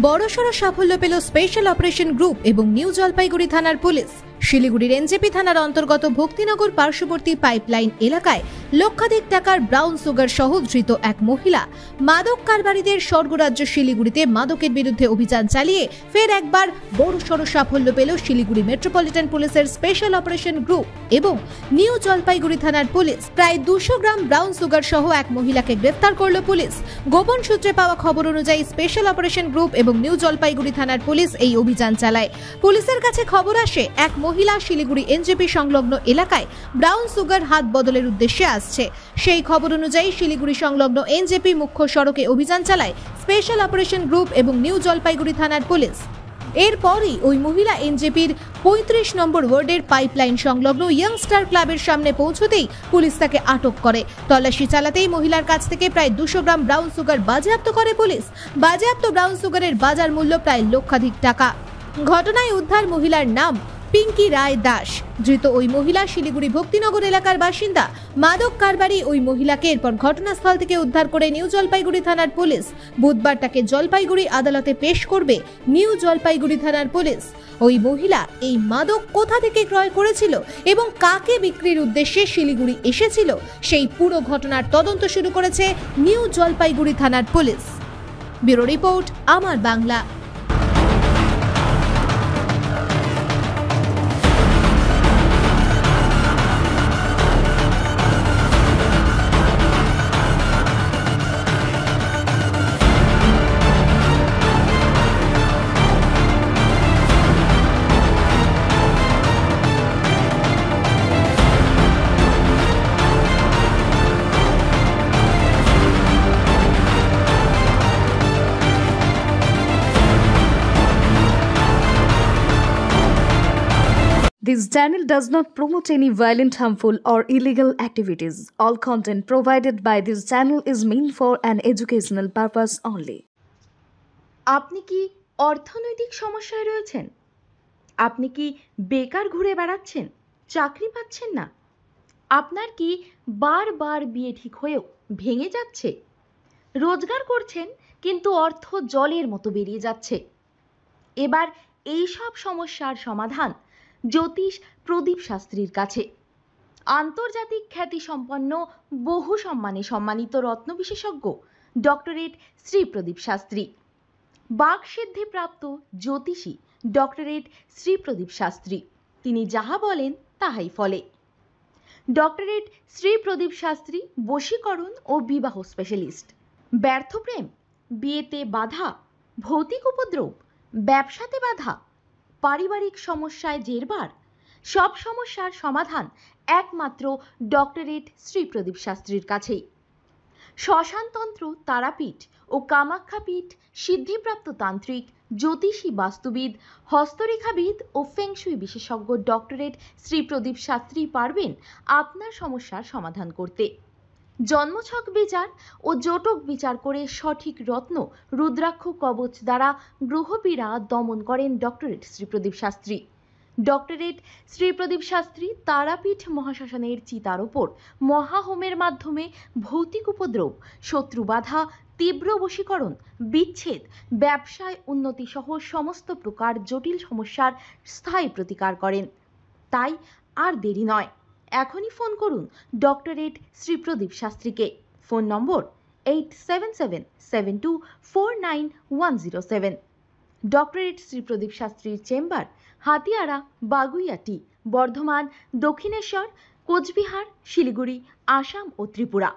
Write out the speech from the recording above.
বড়সড় সাফল্য পেল স্পেশাল অপারেশন গ্রুপ এবং নিউ জলপাইগুড়ি থানার পুলিশ। শিলিগুড়ির এনজেপি থানার অন্তর্গত ভক্তিনগর পার্শ্ববর্তী পাইপলাইন এলাকায় লক্ষাধিক টাকার ব্রাউন সুগার সহ ধৃত এক মহিলা মাদক কারবারিদের স্বর্গরাজ্য শিলিগুড়িতে মাদকের বিরুদ্ধে অভিযান চালিয়ে ফের একবার বড়সড় সাফল্য পেল শিলিগুড়ি মেট্রোপলিটন পুলিশের স্পেশাল অপারেশন গ্রুপ এবং নিউ জলপাইগুড়ি থানার পুলিশ। প্রায় 200 গ্রাম ব্রাউন সুগার সহ এক মহিলাকে গ্রেফতার করল পুলিশ। গোপন সূত্রে পাওয়া খবর অনুযায়ী স্পেশাল অপারেশন গ্রুপ এবং নিউ জলপাইগুড়ি থানার পুলিশ এই অভিযান চালায়। পুলিশের কাছে খবর আসে এক মহিলা শিলিগুড়ি এনজেপি সংলগ্ন এলাকায় ব্রাউন সুগার হাত বদলের উদ্দেশ্যে আসছে। সেই খবর অনুযায়ী শিলিগুড়ি সংলগ্ন এনজেপি মুখ্য সড়কে অভিযান চালায় স্পেশাল অপারেশন গ্রুপ এবং নিউ জলপাইগুড়ি থানার পুলিশ। এরপরই ওই মহিলা এনজেপির 35 নম্বর ওয়ার্ডের পাইপলাইন সংলগ্ন ইয়াংস্টার ক্লাবের সামনে পৌঁছতেই পুলিশ তাকে আটক করে। তল্লাশি চালাতেই মহিলার কাছ থেকে প্রায় 200 গ্রাম ব্রাউন সুগার বাজেয়াপ্ত করে পুলিশ। বাজেয়াপ্ত ব্রাউন সুগারের বাজার মূল্য প্রায় লক্ষাধিক টাকা। ঘটনায় উদ্ধার মহিলার নাম পিঙ্কি রায় দাস। ধৃত ওই মহিলা শিলিগুড়ি ভক্তিনগর এলাকার বাসিন্দা। মাদক কারবারি ওই মহিলাকে এরপর ঘটনাস্থল থেকে উদ্ধার করে নিউ জলপাইগুড়ি থানার পুলিশ। বুধবার তাকে জলপাইগুড়ি আদালতে পেশ করবে নিউ জলপাইগুড়ি থানার পুলিশ। ওই মহিলা এই মাদক কোথা থেকে ক্রয় করেছিল এবং কাকে বিক্রির উদ্দেশ্যে শিলিগুড়ি এসেছিল সেই পুরো ঘটনার তদন্ত শুরু করেছে নিউ জলপাইগুড়ি থানার পুলিশ। ব্যুরো রিপোর্ট, আমার Bangla. This channel does not promote any violent, harmful, or illegal activities. All content provided by this channel is meant for an educational purpose only. আপনি কি অর্থনৈতিক সমস্যায় রয়েছেন? আপনি কি বেকার ঘুরে বেড়াচ্ছেন, চাকরি পাচ্ছেন না? আপনার কি বারবার বিয়ে ঠিক হয়েও ভেঙে যাচ্ছে? রোজগার করছেন কিন্তু অর্থ জলের মতো বেরিয়ে যাচ্ছে। এবার এই সব সমস্যার সমাধান জ্যোতিষ প্রদীপ শাস্ত্রীর কাছে। আন্তর্জাতিক খ্যাতিসম্পন্ন বহু সম্মানে সম্মানিত রত্ন বিশেষজ্ঞ ডক্টরেট শ্রী প্রদীপ শাস্ত্রী, বাকসিদ্ধিপ্রাপ্ত জ্যোতিষী ডক্টরেট শ্রী প্রদীপ শাস্ত্রী। তিনি যাহা বলেন তাহাই ফলে। ডক্টরেট শ্রী প্রদীপ শাস্ত্রী বশীকরণ ও বিবাহ স্পেশালিস্ট। ব্যর্থ প্রেম, বিয়েতে বাধা, ভৌতিক উপদ্রব, ব্যবসাতে বাধা, পারিবারিক সমস্যায় জেরবার, সব সমস্যার সমাধান একমাত্র ডক্টরেট শ্রী প্রদীপ শাস্ত্রীর কাছেই। শ্মশানতন্ত্র, তারাপীঠ ও কামাখ্যাপীঠ, সিদ্ধিপ্রাপ্ত তান্ত্রিক, জ্যোতিষী, বাস্তুবিদ, হস্তরেখাবিদ ও ফেংশুই বিশেষজ্ঞ ডক্টরেট শ্রী প্রদীপ শাস্ত্রী পারবেন আপনার সমস্যার সমাধান করতে। জন্মছক বিচার ও জটক বিচার করে সঠিক রত্ন রুদ্রাক্ষ কবচ দ্বারা গ্রহপীড়া দমন করেন ডক্টরেট শ্রী প্রদীপ শাস্ত্রী। ডক্টরেট শ্রী প্রদীপ শাস্ত্রী তারাপীঠ মহাশ্মশানের চিতার ওপর মহাহোমের মাধ্যমে ভৌতিক উপদ্রব, শত্রু বাধা, তীব্র বশীকরণ, বিচ্ছেদ, ব্যবসায় উন্নতি সহ সমস্ত প্রকার জটিল সমস্যার স্থায়ী প্রতিকার করেন। তাই আর দেরি নয়, এখনই ফোন করুন ডক্টরেট শ্রী প্রদীপ শাস্ত্রীকে। Phone number 8777249107। Doctorate Shri Pradeep শাস্ত্রীর চেম্বার হাতিয়ারা, বাগুইয়াটি, বর্ধমান, দক্ষিণেশ্বর, কোচবিহার, শিলিগুড়ি, আসাম ও ত্রিপুরা।